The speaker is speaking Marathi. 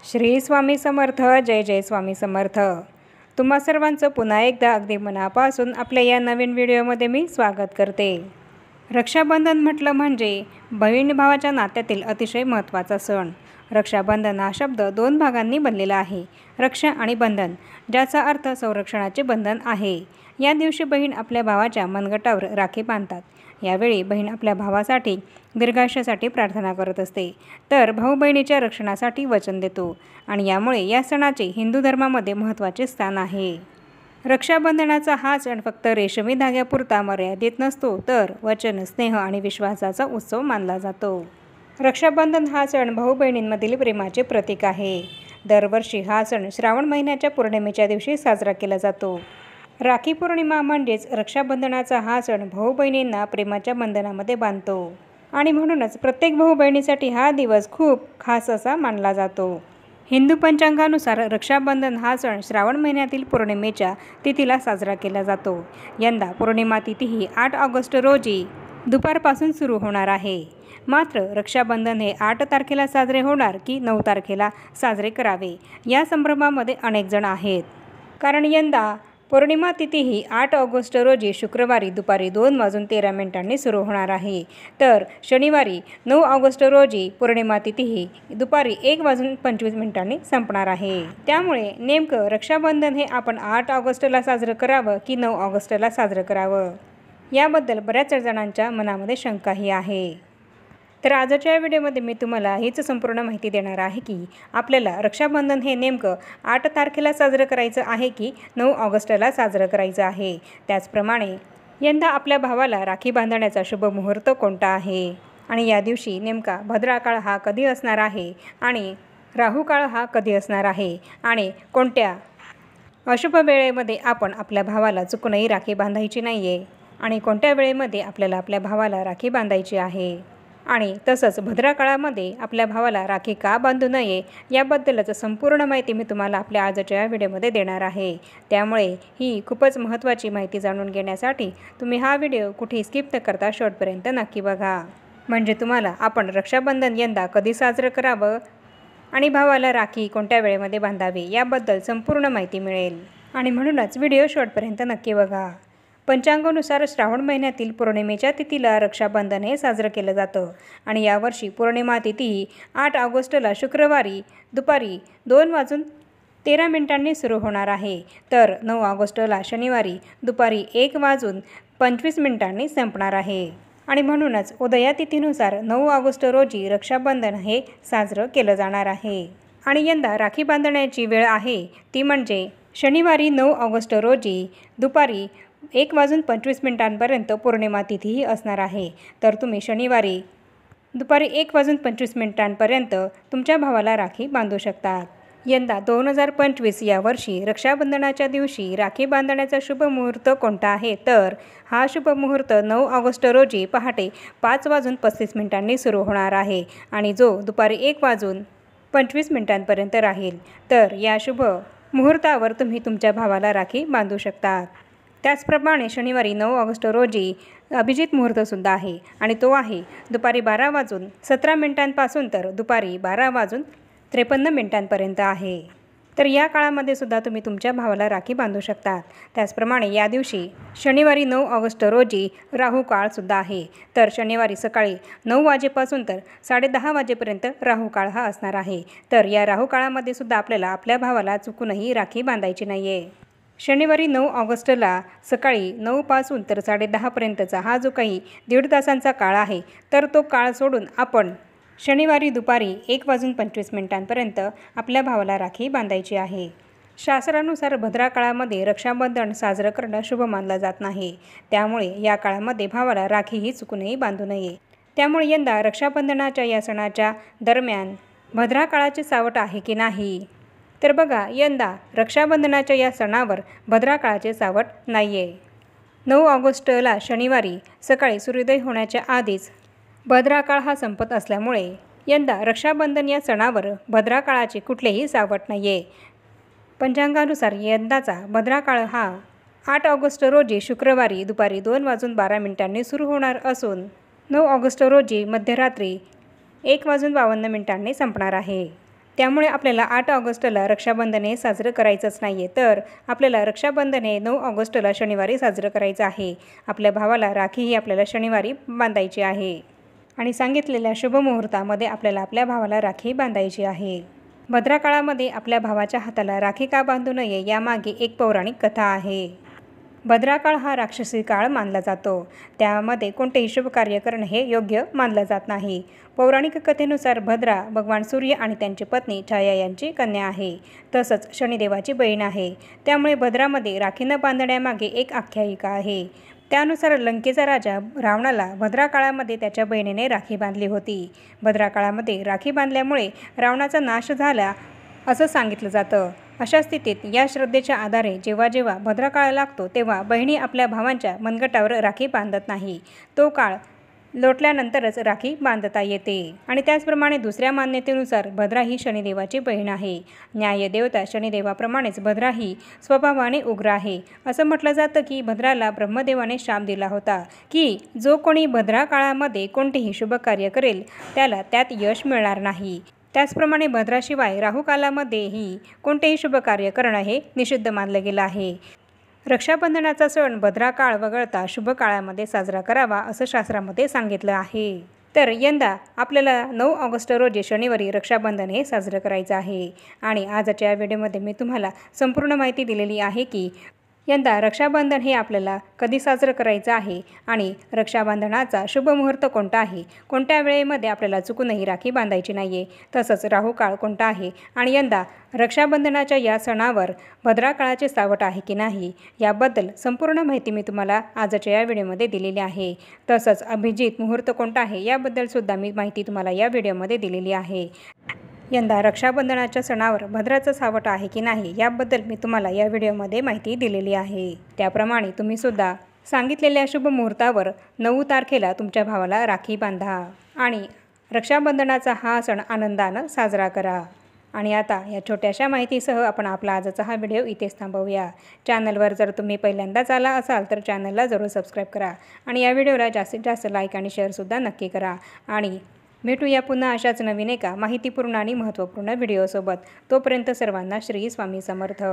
श्री स्वामी समर्थ. जय जय स्वामी समर्थ. तुम्हा सर्वांचं पुन्हा एकदा अगदी मनापासून आपल्या या नवीन व्हिडिओमध्ये मी स्वागत करते. रक्षाबंधन म्हटलं म्हणजे बहीण भावाच्या नात्यातील अतिशय महत्त्वाचा सण. रक्षाबंधन हा शब्द दोन भागांनी बनलेला आहे, रक्षा आणि बंधन, ज्याचा अर्थ संरक्षणाचे बंधन आहे. या दिवशी बहीण आपल्या भावाच्या मनगटावर राखी बांधतात. यावेळी बहीण आपल्या भावासाठी दीर्घायुष्यासाठी प्रार्थना करत असते, तर भाऊ बहिणीच्या रक्षणासाठी वचन देतो आणि यामुळे या सणाचे हिंदू धर्मामध्ये महत्त्वाचे स्थान आहे. रक्षाबंधनाचा हा सण फक्त रेशमी धाग्यापुरता मर्यादित नसतो, तर वचन, स्नेह आणि विश्वासाचा उत्सव मानला जातो. रक्षाबंधन हा सण भाऊ बहिणींमधील प्रेमाचे प्रतीक आहे. दरवर्षी हा सण श्रावण महिन्याच्या पौर्णिमेच्या दिवशी साजरा केला जातो. राखी पौर्णिमा म्हणजेच रक्षाबंधनाचा हा सण भाऊ बहिणींना प्रेमाच्या बंधनामध्ये बांधतो आणि म्हणूनच प्रत्येक भाऊ बहिणीसाठी हा दिवस खूप खास असा मानला जातो. हिंदू पंचांगानुसार रक्षाबंधन हा सण श्रावण महिन्यातील पौर्णिमेच्या तिथीला साजरा केला जातो. यंदा पौर्णिमा तिथी ही 8 ऑगस्ट रोजी दुपारपासून सुरू होणार आहे. मात्र रक्षाबंधन हे 8 तारखेला साजरे होणार की 9 तारखेला साजरे करावे, या संभ्रमामध्ये अनेक जण आहेत. कारण यंदा पौर्णिमा तिथी ही 8 ऑगस्ट रोजी शुक्रवारी दुपारी 2:13 सुरू होणार आहे, तर शनिवारी 9 ऑगस्ट रोजी पौर्णिमा तिथी ही दुपारी 1:25 संपणार आहे. त्यामुळे नेमकं रक्षाबंधन हे आपण 8 ऑगस्टला साजरं करावं की 9 ऑगस्टला साजरं करावं, याबद्दल बऱ्याच जणांच्या मनामध्ये शंकाही आहे. तर आजच्या व्हिडिओमध्ये मी तुम्हाला हीच संपूर्ण माहिती देणार आहे की आपल्याला रक्षाबंधन हे नेमकं 8 तारखेला साजरं करायचं आहे की 9 ऑगस्टला साजरं करायचं आहे. त्याचप्रमाणे यंदा आपल्या भावाला राखी बांधण्याचा शुभ मुहूर्त कोणता आहे आणि या दिवशी नेमका भद्राकाळ हा कधी असणार आहे आणि राहुकाळ हा कधी असणार आहे आणि कोणत्या अशुभ वेळेमध्ये आपण आपल्या भावाला चुकूनही राखी बांधायची नाही आहे आणि कोणत्या वेळेमध्ये आपल्याला आपल्या भावाला राखी बांधायची आहे आणि तसंच भद्राकाळामध्ये आपल्या भावाला राखी का बांधू नये, याबद्दलच संपूर्ण माहिती मी तुम्हाला आपल्या आजच्या व्हिडिओमध्ये देणार आहे. त्यामुळे ही खूपच महत्त्वाची माहिती जाणून घेण्यासाठी तुम्ही हा व्हिडिओ कुठेही स्किप न करता शेवटपर्यंत नक्की बघा. म्हणजे तुम्हाला आपण रक्षाबंधन यंदा कधी साजरं करावं आणि भावाला राखी कोणत्या वेळेमध्ये बांधावी याबद्दल संपूर्ण माहिती मिळेल. आणि म्हणूनच व्हिडिओ शेवटपर्यंत नक्की बघा. पंचांगानुसार श्रावण महिन्यातील पौर्णिमेच्या तिथीला रक्षाबंधन हे साजरं केलं जातं आणि यावर्षी पौर्णिमा तिथी ही 8 ऑगस्टला शुक्रवारी दुपारी 2:13 सुरू होणार आहे, तर 9 ऑगस्टला शनिवारी दुपारी 1:25 संपणार आहे. आणि म्हणूनच उदया तिथीनुसार 9 ऑगस्ट रोजी रक्षाबंधन हे साजरं केलं जाणार आहे. आणि यंदा राखी बांधण्याची वेळ आहे ती म्हणजे शनिवारी 9 ऑगस्ट रोजी दुपारी 1:25 पौर्णिमा तिथीही असणार आहे, तर तुम्ही शनिवारी दुपारी 1:25 तुमच्या भावाला राखी बांधू शकता. यंदा 2025 या वर्षी रक्षाबंधनाच्या दिवशी राखी बांधण्याचा शुभ मुहूर्त कोणता आहे, तर हा शुभ मुहूर्त 9 ऑगस्ट रोजी पहाटे 5:35 सुरू होणार आहे आणि जो दुपारी 1:25 राहील. तर या शुभ मुहूर्तावर तुम्ही तुमच्या भावाला राखी बांधू शकता. त्याचप्रमाणे शनिवारी 9 ऑगस्ट रोजी अभिजित मुहूर्तसुद्धा आहे आणि तो आहे दुपारी 12:17 तर दुपारी 12:53 आहे. तर या काळामध्ये सुद्धा तुम्ही तुमच्या भावाला राखी बांधू शकता. त्याचप्रमाणे या दिवशी शनिवारी 9 ऑगस्ट रोजी राहू काळसुद्धा आहे, तर शनिवारी सकाळी 9 वाजेपासून तर 10:30 वाजेपर्यंत राहू काळ हा असणार आहे. तर या राहू काळामध्ये सुद्धा आपल्याला आपल्या भावाला चुकूनही राखी बांधायची नाही आहे. शनिवारी 9 ऑगस्टला सकाळी 9 पासून तर 10:30 हा जो काही 1.5 तासांचा काळ आहे, तर तो काळ सोडून आपण शनिवारी दुपारी 1:25 आपल्या भावाला राखी बांधायची आहे. शास्त्रानुसार भद्राकाळामध्ये रक्षाबंधन साजरं करणं शुभ मानलं जात नाही, त्यामुळे या काळामध्ये भावाला राखीही चुकूनही बांधू नये. त्यामुळे यंदा रक्षाबंधनाच्या या सणाच्या दरम्यान भद्राकाळाचे सावट आहे की नाही, तर बघा, यंदा रक्षाबंधनाच्या या सणावर भद्राकाळाचे सावट नाही आहे. 9 ऑगस्टला शनिवारी सकाळी सूर्योदय होण्याच्या आधीच भद्राकाळ हा संपत असल्यामुळे यंदा रक्षाबंधन या सणावर भद्राकाळाचे कुठलेही सावट नाही आहे. पंचांगानुसार यंदाचा भद्राकाळ हा 8 ऑगस्ट रोजी शुक्रवारी दुपारी 2:12 सुरू होणार असून 9 ऑगस्ट रोजी मध्यरात्री 1:52 संपणार आहे. त्यामुळे आपल्याला 8 ऑगस्टला रक्षाबंधन हे साजरं करायचंच नाही आहे, तर आपल्याला रक्षाबंधन हे 9 ऑगस्टला शनिवारी साजरं करायचं आहे. आपल्या भावाला राखी ही आपल्याला शनिवारी बांधायची आहे आणि सांगितलेल्या शुभ मुहूर्तामध्ये आपल्याला आपल्या भावाला राखी बांधायची आहे. भद्रा काळामध्ये आपल्या भावाच्या हाताला राखी का बांधू नये यामागे एक पौराणिक कथा आहे. भद्रा काळ हा राक्षसी काळ मानला जातो. त्यामध्ये कोणतेही शुभ कार्य करणं हे योग्य मानलं जात नाही. पौराणिक कथेनुसार भद्रा भगवान सूर्य आणि त्यांची पत्नी छाया यांची कन्या आहे, तसंच शनिदेवाची बहीण आहे. त्यामुळे भद्रामध्ये राखी न बांधण्यामागे एक आख्यायिका आहे. त्यानुसार लंकेचा राजा रावणाला भद्रा काळामध्ये त्याच्या बहिणीने राखी बांधली होती. भद्रा काळामध्ये राखी बांधल्यामुळे रावणाचा नाश झाला असं सांगितलं जातं. अशा स्थितीत या श्रद्धेच्या आधारे जेव्हा जेव्हा भद्रा काळ लागतो तेव्हा बहिणी आपल्या भावांच्या मनगटावर राखी बांधत नाही. तो काळ लोटल्यानंतरच राखी बांधता येते. आणि त्याचप्रमाणे दुसऱ्या मान्यतेनुसार भद्रा ही शनिदेवाची बहीण आहे. न्यायदेवता शनिदेवाप्रमाणेच भद्रा ही स्वभावाने उग्र आहे. असं म्हटलं जातं की भद्राला ब्रह्मदेवाने शाप दिला होता की जो कोणी भद्रा काळामध्ये कोणतेही शुभ कार्य करेल त्याला त्यात यश मिळणार नाही. त्याचप्रमाणे भद्राशिवाय राहू कालामध्येही कोणतेही शुभ कार्य करणं हे निषिद्ध मानलं गेलं आहे. रक्षाबंधनाचा सण भद्रा काळ वगळता शुभ काळामध्ये साजरा करावा असं शास्त्रामध्ये सांगितलं आहे. तर यंदा आपल्याला 9 ऑगस्ट रोजी शनिवारी रक्षाबंधन हे साजरं करायचं आहे. आणि आजच्या व्हिडिओमध्ये मी तुम्हाला संपूर्ण माहिती दिलेली आहे की यंदा रक्षाबंधन हे आपल्याला कधी साजरं करायचं आहे आणि रक्षाबंधनाचा शुभ मुहूर्त कोणता आहे, कोणत्या वेळेमध्ये आपल्याला चुकूनही राखी बांधायची नाही आहे, तसंच राहू काळ कोणता आहे आणि यंदा रक्षाबंधनाच्या या सणावर भद्रा काळाचे सावट आहे की नाही याबद्दल संपूर्ण माहिती मी तुम्हाला आजच्या या व्हिडिओमध्ये दिलेली आहे. तसंच अभिजित मुहूर्त कोणता आहे याबद्दलसुद्धा मी माहिती तुम्हाला या व्हिडिओमध्ये दिलेली आहे. यंदा रक्षाबंधनाच्या सणावर भद्राचं सावट आहे की नाही याबद्दल मी तुम्हाला या व्हिडिओमध्ये माहिती दिलेली आहे. त्याप्रमाणे तुम्हीसुद्धा सांगितलेल्या शुभ मुहूर्तावर 9 तारखेला तुमच्या भावाला राखी बांधा आणि रक्षाबंधनाचा हा सण आनंदानं साजरा करा. आणि आता या छोट्याशा माहितीसह आपण आपला आजचा हा व्हिडिओ इथेच थांबवूया. चॅनलवर जर तुम्ही पहिल्यांदाच आला असाल तर चॅनलला जरूर सबस्क्राईब करा आणि या व्हिडिओला जास्तीत जास्त लाईक आणि शेअरसुद्धा नक्की करा. आणि भेटूया पुन्हा अशाच नवीन एका माहितीपूर्ण आणि महत्त्वपूर्ण व्हिडिओसोबत. तोपर्यंत सर्वांना श्री स्वामी समर्थ.